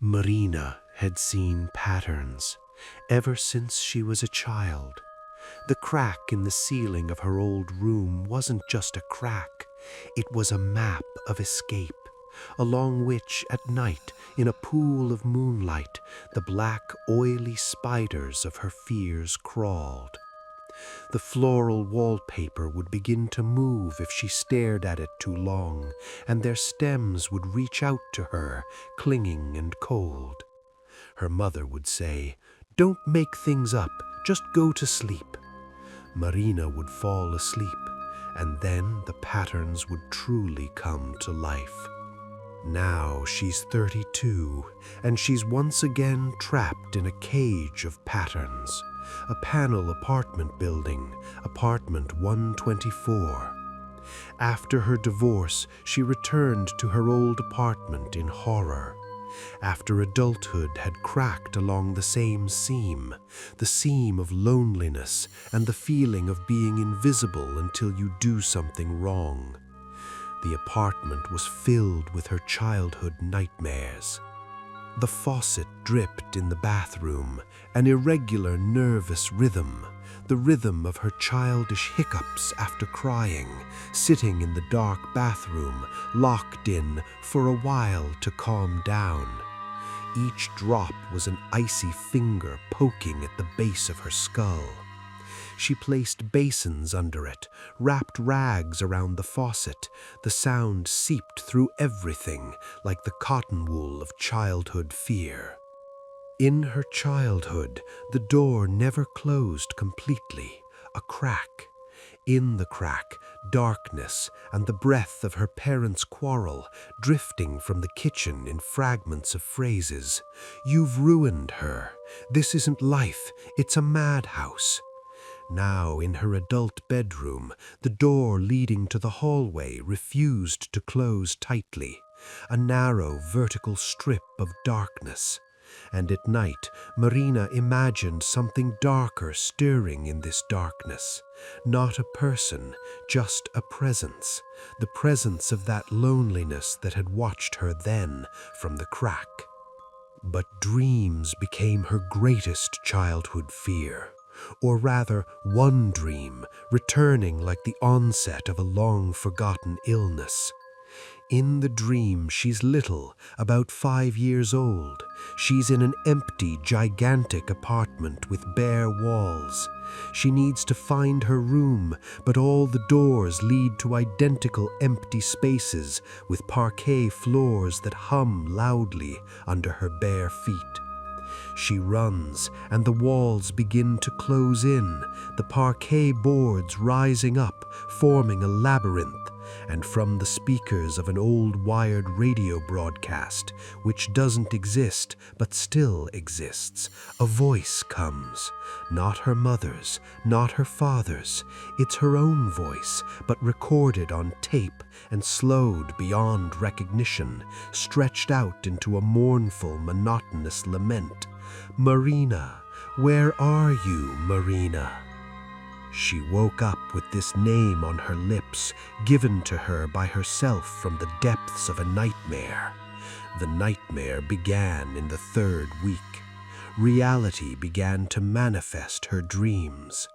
Marina had seen patterns ever since she was a child. The crack in the ceiling of her old room wasn't just a crack, it was a map of escape, along which at night, in a pool of moonlight, the black, oily spiders of her fears crawled. The floral wallpaper would begin to move if she stared at it too long, and their stems would reach out to her, clinging and cold. Her mother would say, "Don't make things up, just go to sleep." Marina would fall asleep, and then the patterns would truly come to life. Now she's 32, and she's once again trapped in a cage of patterns. A panel apartment building, apartment 124. After her divorce, she returned to her old apartment in horror. After adulthood had cracked along the same seam, the seam of loneliness and the feeling of being invisible until you do something wrong. The apartment was filled with her childhood nightmares. The faucet dripped in the bathroom, an irregular nervous rhythm, the rhythm of her childish hiccups after crying, sitting in the dark bathroom, locked in for a while to calm down. Each drop was an icy finger poking at the base of her skull. She placed basins under it, wrapped rags around the faucet. The sound seeped through everything like the cotton wool of childhood fear. In her childhood, the door never closed completely, a crack. In the crack, darkness and the breath of her parents' quarrel, drifting from the kitchen in fragments of phrases. "You've ruined her. This isn't life, it's a madhouse." Now, in her adult bedroom, the door leading to the hallway refused to close tightly, a narrow vertical strip of darkness. And at night, Marina imagined something darker stirring in this darkness. Not a person, just a presence, the presence of that loneliness that had watched her then from the crack. But dreams became her greatest childhood fear. Or rather, one dream, returning like the onset of a long-forgotten illness. In the dream, she's little, about 5 years old. She's in an empty, gigantic apartment with bare walls. She needs to find her room, but all the doors lead to identical empty spaces with parquet floors that hum loudly under her bare feet. She runs, and the walls begin to close in, the parquet boards rising up, forming a labyrinth, and from the speakers of an old wired radio broadcast, which doesn't exist but still exists, a voice comes. Not her mother's, not her father's. It's her own voice, but recorded on tape and slowed beyond recognition, stretched out into a mournful, monotonous lament. "Marina, where are you, Marina?" She woke up with this name on her lips, given to her by herself from the depths of a nightmare. The nightmare began in the 3rd week. Reality began to manifest her dreams.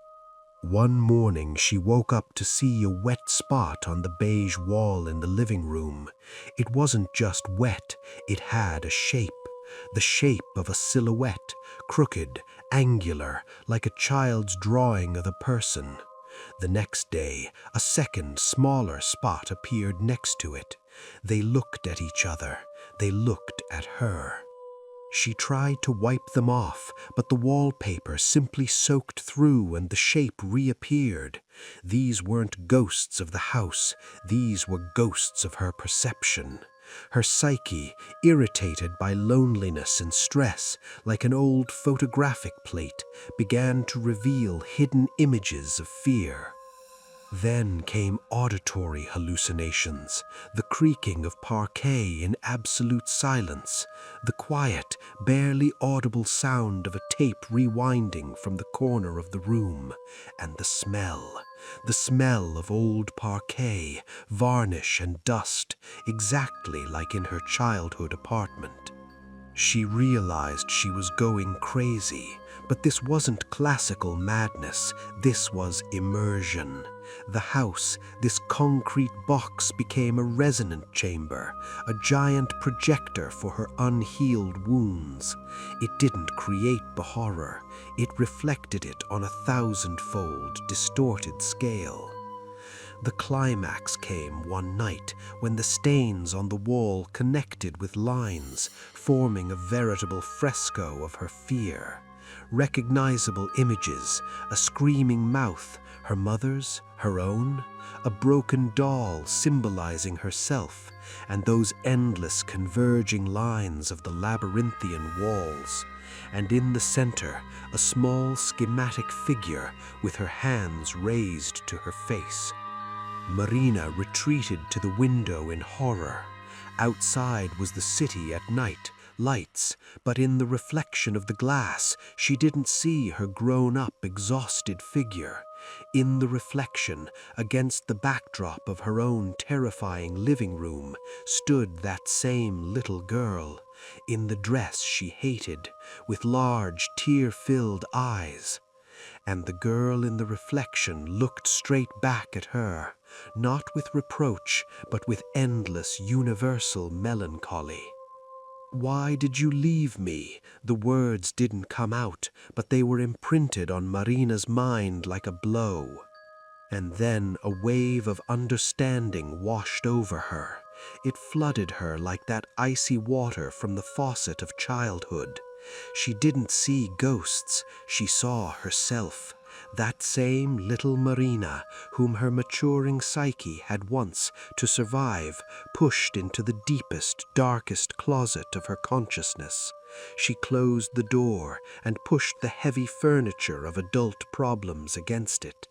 One morning she woke up to see a wet spot on the beige wall in the living room. It wasn't just wet, it had a shape. The shape of a silhouette, crooked, angular, like a child's drawing of a person. The next day, a second, smaller spot appeared next to it. They looked at each other. They looked at her. She tried to wipe them off, but the wallpaper simply soaked through and the shape reappeared. These weren't ghosts of the house. These were ghosts of her perception. Her psyche, irritated by loneliness and stress, like an old photographic plate, began to reveal hidden images of fear. Then came auditory hallucinations, the creaking of parquet in absolute silence, the quiet, barely audible sound of a tape rewinding from the corner of the room, and the smell of old parquet, varnish and dust, exactly like in her childhood apartment. She realized she was going crazy, but this wasn't classical madness, this was immersion. The house, this concrete box, became a resonant chamber, a giant projector for her unhealed wounds. It didn't create the horror, it reflected it on a thousand-fold distorted scale. The climax came one night when the stains on the wall connected with lines, forming a veritable fresco of her fear. Recognizable images, a screaming mouth, her mother's, her own, a broken doll symbolizing herself, and those endless converging lines of the labyrinthian walls. And in the center, a small schematic figure with her hands raised to her face. Marina retreated to the window in horror. Outside was the city at night, lights, but in the reflection of the glass, she didn't see her grown-up, exhausted figure. In the reflection, against the backdrop of her own terrifying living room, stood that same little girl, in the dress she hated, with large, tear-filled eyes. And the girl in the reflection looked straight back at her, not with reproach, but with endless, universal melancholy. "Why did you leave me?" The words didn't come out, but they were imprinted on Marina's mind like a blow. And then a wave of understanding washed over her. It flooded her like that icy water from the faucet of childhood. She didn't see ghosts, she saw herself. That same little Marina, whom her maturing psyche had once, to survive, pushed into the deepest, darkest closet of her consciousness. She closed the door and pushed the heavy furniture of adult problems against it.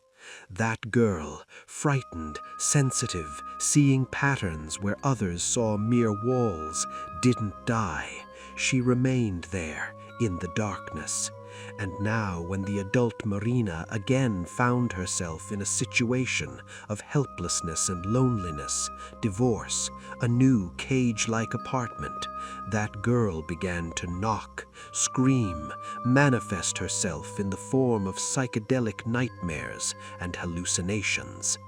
That girl, frightened, sensitive, seeing patterns where others saw mere walls, didn't die. She remained there, in the darkness. And now, when the adult Marina again found herself in a situation of helplessness and loneliness, divorce, a new cage-like apartment, that girl began to knock, scream, manifest herself in the form of psychedelic nightmares and hallucinations.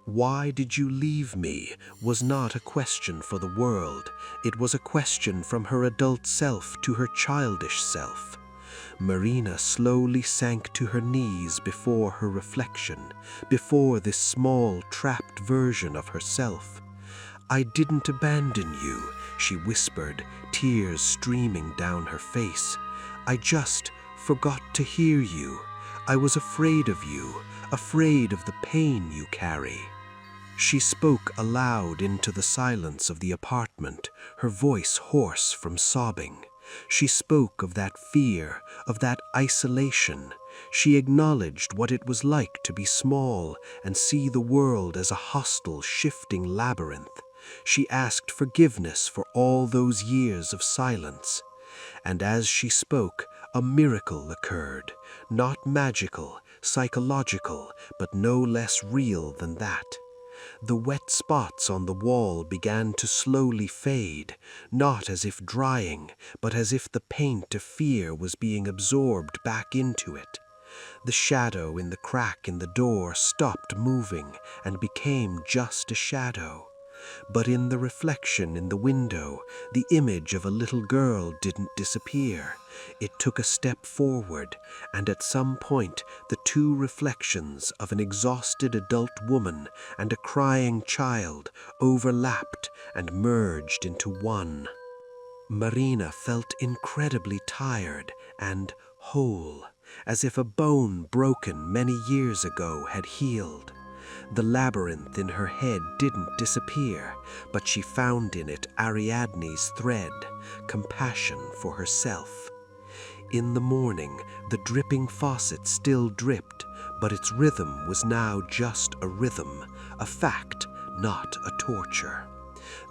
"Why did you leave me?" was not a question for the world. It was a question from her adult self to her childish self. Marina slowly sank to her knees before her reflection, before this small, trapped version of herself. "I didn't abandon you," she whispered, tears streaming down her face. "I just forgot to hear you. I was afraid of you, afraid of the pain you carry." She spoke aloud into the silence of the apartment, her voice hoarse from sobbing. She spoke of that fear, of that isolation. She acknowledged what it was like to be small and see the world as a hostile, shifting labyrinth. She asked forgiveness for all those years of silence. And as she spoke, a miracle occurred, not magical, psychological, but no less real than that. The wet spots on the wall began to slowly fade, not as if drying, but as if the paint of fear was being absorbed back into it. The shadow in the crack in the door stopped moving and became just a shadow. But in the reflection in the window, the image of a little girl didn't disappear. It took a step forward, and at some point the two reflections of an exhausted adult woman and a crying child overlapped and merged into one. Marina felt incredibly tired and whole, as if a bone broken many years ago had healed. The labyrinth in her head didn't disappear, but she found in it Ariadne's thread, compassion for herself. In the morning, the dripping faucet still dripped, but its rhythm was now just a rhythm, a fact, not a torture.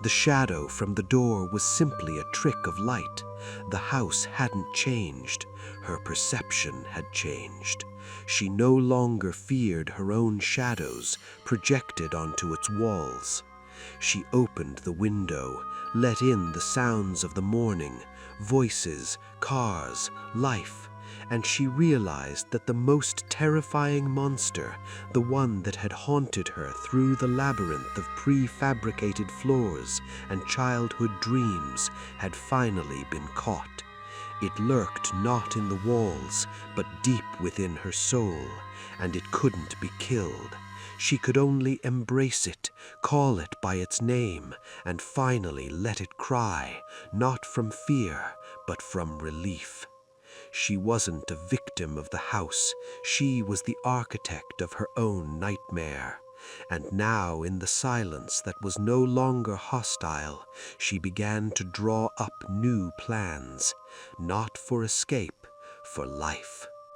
The shadow from the door was simply a trick of light. The house hadn't changed. Her perception had changed. She no longer feared her own shadows projected onto its walls. She opened the window, let in the sounds of the morning, voices, cars, life, and she realized that the most terrifying monster, the one that had haunted her through the labyrinth of prefabricated floors and childhood dreams, had finally been caught. It lurked not in the walls, but deep within her soul, and it couldn't be killed. She could only embrace it, call it by its name, and finally let it cry, not from fear, but from relief. She wasn't a victim of the house, she was the architect of her own nightmare. And now, in the silence that was no longer hostile, she began to draw up new plans, not for escape, for life.